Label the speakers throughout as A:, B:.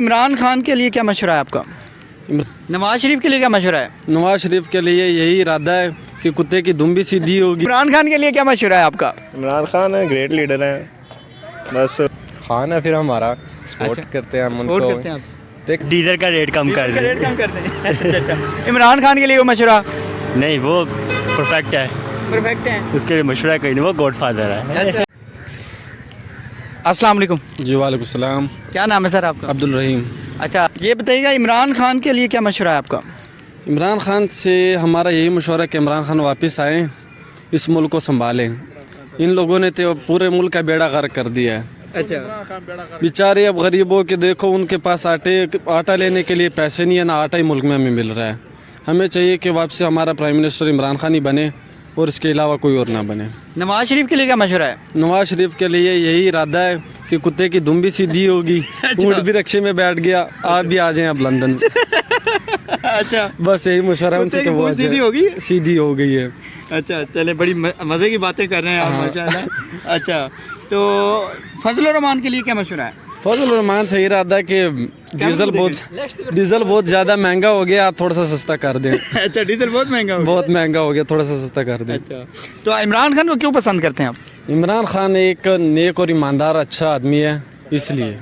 A: इमरान खान के लिए क्या मशवरा है आपका? नवाज शरीफ के लिए क्या मशवरा है?
B: नवाज शरीफ के लिए यही इरादा है कि कुत्ते की दुम भी सीधी होगी।
A: इमरान खान के लिए क्या मशवरा है आपका?
C: इमरान खान है, ग्रेट लीडर है। बस
D: खान है, फिर हमारा सपोर्ट करते हैं हम
A: सपोर्ट
D: उनको।
A: करते हैं आप?
D: देख
C: डीजल का रेट कम कर दे।
A: रेट कम करते हैं। अच्छा। इमरान खान के लिए वो मशवरा
C: नहीं, वो परफेक्ट है,
A: परफेक्ट है।
C: उसके लिए मशवरा कहीं नहीं, वो गॉडफादर है।
A: अच्छा। अस्सलाम वालेकुम।
B: जी वालेकुम सलाम।
A: क्या नाम है सर आपका?
B: अब्दुल रहीम।
A: अच्छा, ये बताइएगा इमरान खान के लिए क्या मशवरा है आपका?
B: इमरान खान से हमारा यही मशवरा है कि इमरान खान वापस आएँ, इस मुल्क को संभालें। इन लोगों ने तो पूरे मुल्क का बेड़ा गर्क कर दिया है।
A: अच्छा।
B: बेचारे अब गरीबों के देखो, उनके पास आटा लेने के लिए पैसे नहीं है, ना आटा ही मुल्क में हमें मिल रहा है। हमें चाहिए कि वापस हमारा प्राइम मिनिस्टर इमरान खान ही बने और इसके अलावा कोई और ना बने।
A: नवाज शरीफ के लिए क्या मशवरा है?
B: नवाज शरीफ के लिए यही इरादा है कि कुत्ते की दुम भी सीधी होगी। ऊँट भी रक्षे में बैठ गया, आप भी आ जाएं अब लंदन।
A: अच्छा,
B: बस यही मशवरा है उनसे कि वो आ जाए।
A: सीधी होगी?
B: सीधी हो गई है।
A: अच्छा, चले, बड़ी मज़े की बातें कर रहे हैं आप माशाल्लाह। अच्छा, तो फजल रहमान के लिए क्या मशवरा है?
B: फजल रहमान से इरादा है कि डीजल बहुत ज़्यादा महंगा हो गया, आप थोड़ा सा सस्ता कर दें।
A: अच्छा, डीजल बहुत महंगा हो गया।
B: बहुत महंगा हो गया, थोड़ा सा सस्ता कर दें।
A: अच्छा, तो इमरान खान को क्यों पसंद करते हैं आप?
B: इमरान खान एक नेक और ईमानदार अच्छा आदमी है, इसलिए।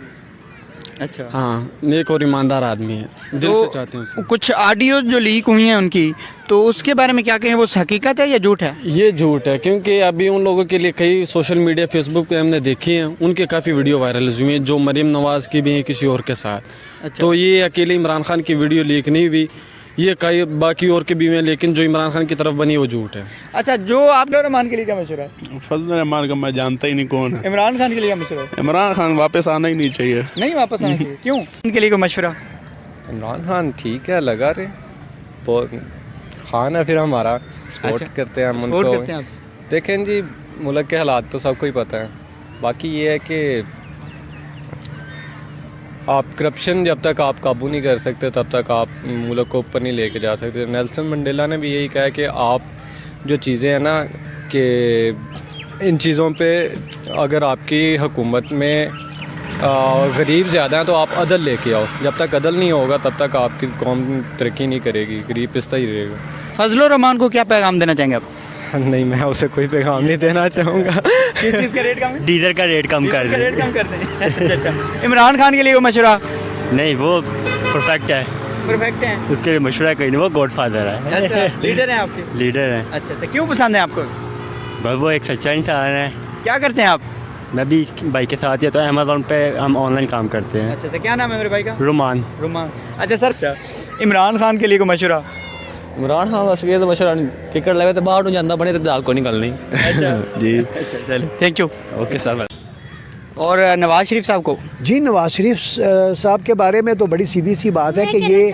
A: अच्छा,
B: हाँ, नेक और ईमानदार आदमी है, दिल से चाहते हैं उसे।
A: कुछ ऑडियो जो लीक हुई हैं उनकी, तो उसके बारे में क्या कहें, वो हकीकत है या झूठ है?
B: ये झूठ है, क्योंकि अभी उन लोगों के लिए कई सोशल मीडिया फेसबुक पे हमने देखी हैं, उनके काफ़ी वीडियो वायरल हुई हैं, जो मरीम नवाज़ की भी हैं किसी और के साथ।
A: अच्छा।
B: तो ये अकेले इमरान खान की वीडियो लीक नहीं हुई, ये कई बाकी और के भी हैं, लेकिन जो इमरान खान की तरफ बनी वो झूठ है।
A: अच्छा, जो आप रहमान के लिए क्या मशवरा है?
C: फजल रहमान का मैं जानता ही नहीं कौन है।
A: इमरान खान के लिए क्या मशवरा है?
C: इमरान खान वापस आना ही नहीं चाहिए।
A: नहीं वापस आना चाहिए, क्यों? उनके लिए कोई मशवरा?
D: इमरान खान ठीक है, लगा रहे बहुत। खान है, फिर हमारा सपोर्ट
A: अच्छा।
D: करते हैं हम
A: सपोर्ट
D: उनको।
A: करते हैं आप?
D: देखें जी, मुल्क के हालात तो सबको ही पता है। बाकी ये है कि आप करप्शन जब तक आप काबू नहीं कर सकते तब तक आप मुल्क को ऊपर नहीं लेके जा सकते। नेल्सन मंडेला ने भी यही कहा है कि आप जो चीज़ें हैं ना, कि इन चीज़ों पे अगर आपकी हुकूमत में गरीब ज़्यादा हैं तो आप अदल लेके आओ। जब तक अदल नहीं होगा तब तक आपकी कौम तरक्की नहीं करेगी, गरीब पिसता ही रहेगा।
A: फजल रहमान को क्या पैगाम देना चाहेंगे आप?
D: नहीं, मैं उसे कोई पैगाम नहीं देना चाहूँगा।
A: किस चीज़ का रेट कम है?
C: डीजल का रेट कम कर दे।
A: रेट कम कर दें। अच्छा, इमरान खान के लिए वो मशवरा?
C: नहीं, वो परफेक्ट है,
A: परफेक्ट है।
C: उसके लिए मशवरा कहीं नहीं, वो गॉडफादर है।
A: अच्छा, लीडर हैं आपके?
C: लीडर है,
A: अच्छा अच्छा, क्यों पसंद है आपको?
C: बस वो एक सच्चा इंसान है।
A: क्या करते हैं आप?
C: मैं भी भाई के साथ ही तो अमेज़ोन पे हम ऑनलाइन काम करते हैं।
A: अच्छा अच्छा, क्या नाम है मेरे भाई का?
C: रुमान।
A: रुमान। अच्छा सर, इमरान खान के लिए कोई मशवरा?
E: इमरान खान बस ये तो मशवरा टिकट लगे तो बाहर जाता बने तो दाल को निकलनी।
A: अच्छा
E: जी,
A: अच्छा, चलिए, थैंक यू।
E: Okay sir.
A: और नवाज शरीफ साहब को?
F: जी, नवाज शरीफ साहब के बारे में तो बड़ी सीधी सी बात है कि ये।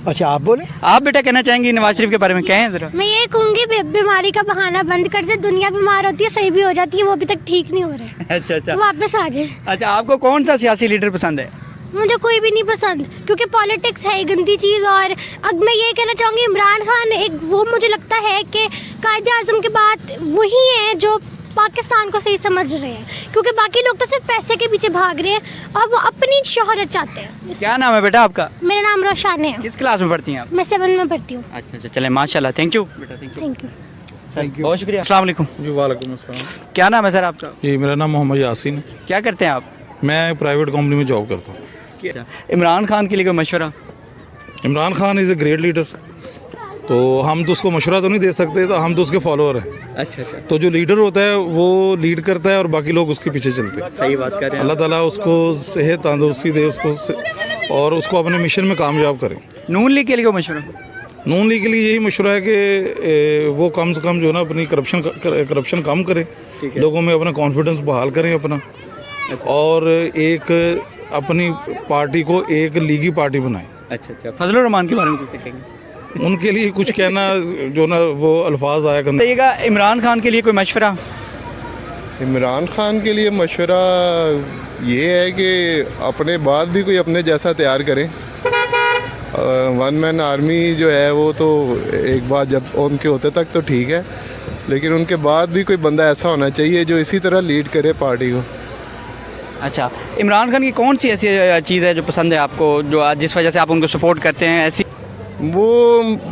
F: अच्छा, आप बोले।
A: आप बेटा कहना चाहेंगे नवाज शरीफ के बारे में, कहें जरा।
G: मैं ये कहूँगी बीमारी का बहाना बंद कर दे। दुनिया बीमार होती है, सही भी हो जाती है, वो अभी तक ठीक नहीं हो रहे।
A: अच्छा अच्छा,
G: वापस आ जाए।
A: अच्छा, आपको कौन सा सियासी लीडर पसंद है?
G: मुझे कोई भी नहीं पसंद, क्योंकि पॉलिटिक्स है गंदी चीज़। और अब मैं ये कहना चाहूँगी, इमरान खान एक वो मुझे लगता है कि कायदे आज़म के बाद वही है जो पाकिस्तान को सही समझ रहे हैं, क्योंकि बाकी लोग तो सिर्फ पैसे के पीछे भाग रहे हैं और वो अपनी शोहरत चाहते हैं।
A: क्या नाम है बेटा आपका?
G: मेरा नाम रोशान है।
A: किस क्लास में पढ़ती हैं आप?
G: मैं 7 में पढ़ती हूँ।
A: अच्छा अच्छा, चले, माशाल्लाह, थैंक यू बेटा,
G: थैंक यू।
A: बहुत शुक्रिया। अस्सलाम वालेकुम।
H: जी वालेकुम अस्सलाम।
A: क्या नाम है सर आपका?
H: जी, मेरा नाम मोहम्मद यासीन है।
A: क्या करते हैं आप?
H: मैं प्राइवेट कंपनी में जॉब करता हूँ।
A: इमरान खान के लिए कोई मशवरा?
H: Imran Khan is a great leader, तो हम तो उसको मशवरा तो नहीं दे सकते, तो हम तो उसके फॉलोअर हैं।
A: अच्छा अच्छा,
H: तो जो लीडर होता है वो लीड करता है और बाकी लोग उसके पीछे चलते हैं।
A: सही बात कर रहे हैं।
H: अल्लाह ताला उसको सेहत तंदुरुस्ती दे उसको और उसको अपने मिशन में कामयाब करें।
A: नून लीग के लिए कोई मशवरा?
H: नून लीग के लिए यही मशवरा है कि वो कम से कम जो है ना अपनी करप्शन कम करें, लोगों में अपना कॉन्फिडेंस बहाल करें अपना, और एक अपनी पार्टी को एक लीगी पार्टी बनाएं।
A: अच्छा अच्छा, फजल रहमान के बारे में क्या कहेंगे?
H: उनके लिए कुछ कहना जो ना वो अल्फाज आया करना।
A: बताइएगा, इमरान खान के लिए कोई मशवरा?
I: इमरान खान के लिए मशवरा ये है कि अपने बाद भी कोई अपने जैसा तैयार करें। वन मैन आर्मी जो है वो तो एक बार जब उनके होते तक तो ठीक है, लेकिन उनके बाद भी कोई बंदा ऐसा होना चाहिए जो इसी तरह लीड करे पार्टी को।
A: अच्छा, इमरान खान की कौन सी ऐसी चीज़ है जो पसंद है आपको, जो आज जिस वजह से आप उनको सपोर्ट करते हैं ऐसी?
I: वो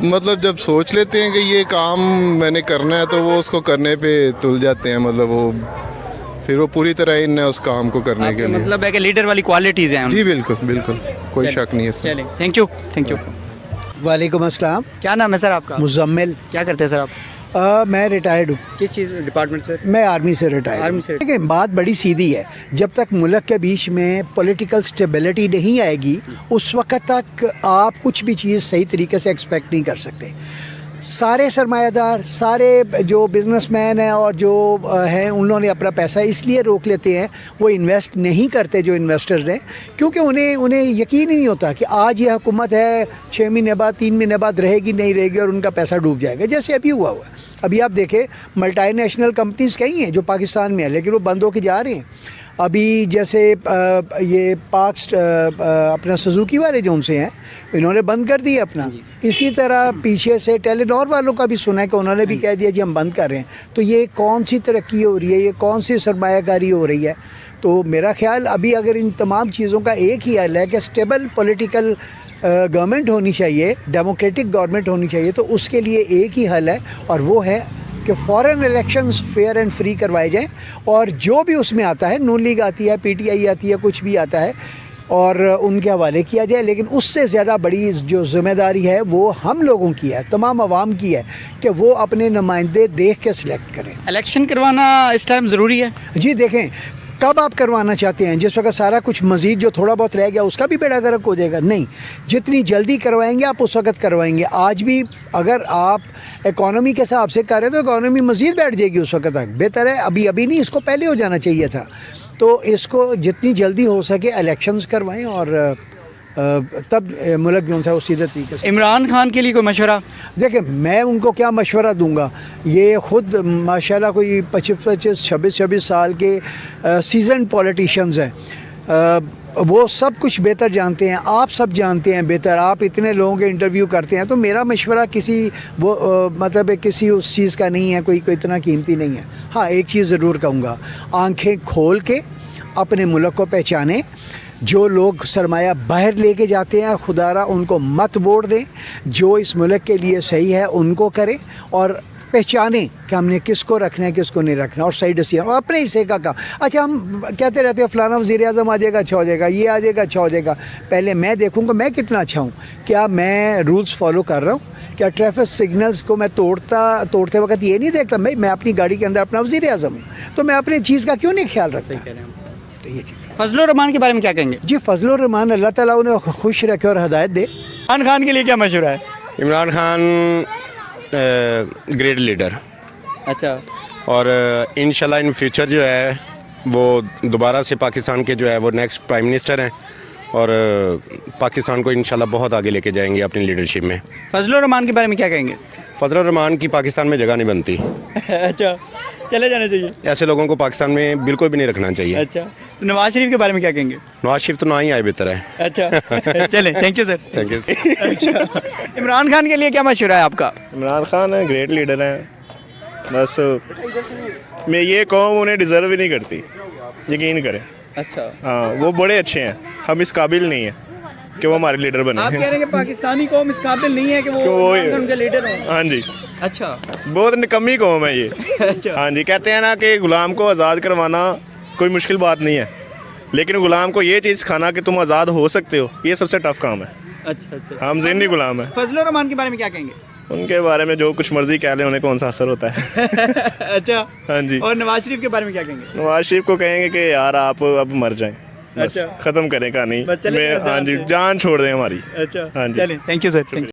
I: मतलब जब सोच लेते हैं कि ये काम मैंने करना है तो वो उसको करने पे तुल जाते हैं, मतलब वो फिर वो पूरी तरह इन है उस काम को करने के लिए।
A: मतलब है कि लीडर वाली क्वालिटीज़ हैं
I: जी बिल्कुल बिल्कुल, कोई शक नहीं है इसमें।
A: चलें, थैंक यू, थैंक यू।
F: वालेकुम अस्सलाम।
A: क्या नाम है सर आपका?
F: मुजम्मिल।
A: क्या करते हैं सर आप?
F: मैं रिटायर्ड हूँ।
A: किस चीज़ डिपार्टमेंट से?
F: मैं आर्मी से रिटायर्ड।
A: आर्मी से।
F: लेकिन बात बड़ी सीधी है, जब तक मुल्क के बीच में पॉलिटिकल स्टेबिलिटी नहीं आएगी उस वक्त तक आप कुछ भी चीज़ सही तरीके से एक्सपेक्ट नहीं कर सकते। सारे सरमायादार, सारे जो बिजनेसमैन हैं और जो हैं, उन्होंने अपना पैसा इसलिए रोक लेते हैं, वो इन्वेस्ट नहीं करते जो इन्वेस्टर्स हैं, क्योंकि उन्हें यकीन ही नहीं होता कि आज ये हुकूमत है 6 महीने बाद 3 महीने बाद रहेगी नहीं रहेगी और उनका पैसा डूब जाएगा, जैसे अभी हुआ हुआ है। अभी आप देखें मल्टीनेशनल कंपनीज़ कई हैं जो पाकिस्तान में है लेकिन वो बंद होकर जा रहे हैं। अभी जैसे ये अपना सुजुकी वाले जो उनसे हैं, इन्होंने बंद कर दिया अपना। इसी तरह पीछे से टेलीनॉर वालों का भी सुना है कि उन्होंने भी कह दिया जी हम बंद कर रहे हैं। तो ये कौन सी तरक्की हो रही है, ये कौन सी सरमायाकारी हो रही है? तो मेरा ख्याल अभी अगर इन तमाम चीज़ों का एक ही हल है कि स्टेबल पॉलिटिकल गवर्नमेंट होनी चाहिए, डेमोक्रेटिक गवर्नमेंट होनी चाहिए, तो उसके लिए एक ही हल है और वो है कि foreign elections fair and free करवाए जाएं और जो भी उसमें आता है, नून लीग आती है, पीटीआई आती है, कुछ भी आता है, और उनके हवाले किया जाए। लेकिन उससे ज़्यादा बड़ी जो ज़िम्मेदारी है वो हम लोगों की है, तमाम आवाम की है, कि वो अपने नुमाइंदे देख के सिलेक्ट करें।
A: इलेक्शन करवाना इस टाइम ज़रूरी है?
F: जी देखें, कब आप करवाना चाहते हैं? जिस वक्त सारा कुछ मज़ीद जो थोड़ा बहुत रह गया उसका भी बेड़ा गर्क हो जाएगा? नहीं, जितनी जल्दी करवाएंगे आप उस वक्त करवाएंगे। आज भी अगर आप इकॉनमी के हिसाब से करें तो इकॉनमी मज़ीद बैठ जाएगी उस वक्त तक। बेहतर है अभी नहीं, इसको पहले हो जाना चाहिए था। तो इसको जितनी जल्दी हो सके इलेक्शंस करवाएं और तब मुल्क जो है वो सीधे तरीके से।
A: इमरान खान के लिए कोई मशवरा?
F: देखिए, मैं उनको क्या मशवरा दूंगा, ये ख़ुद माशाल्लाह कोई 25-26 साल के सीजन पॉलिटिशियंस हैं, वो सब कुछ बेहतर जानते हैं, आप सब जानते हैं बेहतर, आप इतने लोगों के इंटरव्यू करते हैं। तो मेरा मशवरा किसी मतलब किसी उस चीज़ का नहीं है, कोई इतना कीमती नहीं है। हाँ, एक चीज़ ज़रूर कहूँगा, आंखें खोल के अपने मुल्क को पहचानें। जो लोग सरमाया बाहर लेके जाते हैं, खुदारा उनको मत वोट दें, जो इस मुल्क के लिए सही है उनको करें और पहचानें कि हमने किसको रखना है किसको नहीं रखना, और सही डिसीजन और अपने हिस्से का काम। अच्छा, हम कहते रहते हैं फ़लाना वज़ीर आज़म आ जाएगा अच्छा हो जाएगा, ये आ जाएगा अच्छा हो जाएगा। पहले मैं देखूँगा मैं कितना अच्छा हूँ, क्या मैं रूल्स फॉलो कर रहा हूँ, क्या ट्रैफिक सिग्नल्स को मैं तोड़ते वक्त ये नहीं देखता मैं अपनी गाड़ी के अंदर अपना वज़ीर आज़म हूँ, तो मैं अपनी चीज़ का क्यों नहीं ख्याल रखता? तो ये चीज़।
A: फजलुर रहमान के बारे में क्या कहेंगे?
F: जी, फजलुर रहमान अल्लाह ताला उन्हें खुश रखे और हदायत दे।
A: इमरान खान के लिए क्या मशवरा है?
J: इमरान खान ग्रेट लीडर,
A: अच्छा,
J: और इंशाल्लाह इन फ्यूचर जो है वो दोबारा से पाकिस्तान के जो है वो नेक्स्ट प्राइम मिनिस्टर हैं और पाकिस्तान को इंशाल्लाह बहुत आगे लेके जाएंगे अपनी लीडरशिप में।
A: फजलुर रहमान के बारे में क्या कहेंगे?
J: फजलुर रहमान की पाकिस्तान में जगह नहीं बनती।
A: अच्छा, चले जाने चाहिए।
J: ऐसे लोगों को पाकिस्तान में बिल्कुल भी नहीं रखना चाहिए।
A: अच्छा, तो नवाज शरीफ के बारे में क्या कहेंगे?
J: नवाज शरीफ तो ना ही आए बेहतर है।
A: अच्छा चलें, thank you sir.
J: Thank you.
A: अच्छा, इमरान खान के लिए क्या मशवरा है आपका?
K: इमरान खान है ग्रेट लीडर हैं, बस मैं ये कहूँ उन्हें डिज़र्व ही नहीं करती, यकीन करें।
A: अच्छा,
K: हाँ, वो बड़े अच्छे हैं, हम इस काबिल नहीं हैं कि वो हमारे लीडर बने।
A: आप कह रहे हैं कि पाकिस्तानी कौम इस काबिल नहीं है कि वो उनके लीडर हों?
K: हाँ जी।
A: अच्छा,
K: बहुत निकम्मी कौम है ये।
A: अच्छा।
K: हाँ जी, कहते हैं ना कि गुलाम को आज़ाद करवाना कोई मुश्किल बात नहीं है, लेकिन गुलाम को ये चीज़ सिखाना कि तुम आज़ाद हो सकते हो, ये सबसे टफ काम है।
A: अच्छा अच्छा,
K: हम ज़हनी गुलाम है।
A: फजलुर रहमान के बारे में क्या कहेंगे?
K: उनके बारे में जो कुछ मर्जी कह लें, उन्हें कौन सा असर होता है।
A: अच्छा,
K: हाँ जी।
A: और नवाज शरीफ के बारे में क्या कहेंगे?
K: नवाज शरीफ को कहेंगे कि यार आप अब मर जाएं, बस
A: अच्छा।
K: ख़त्म करें कहानी।
A: बस चले जाएं
K: हाँ जी,
A: जान से।
K: जान छोड़ दें हमारी।
A: अच्छा,
K: हाँ जी।
A: चलें, थैंक यू सर।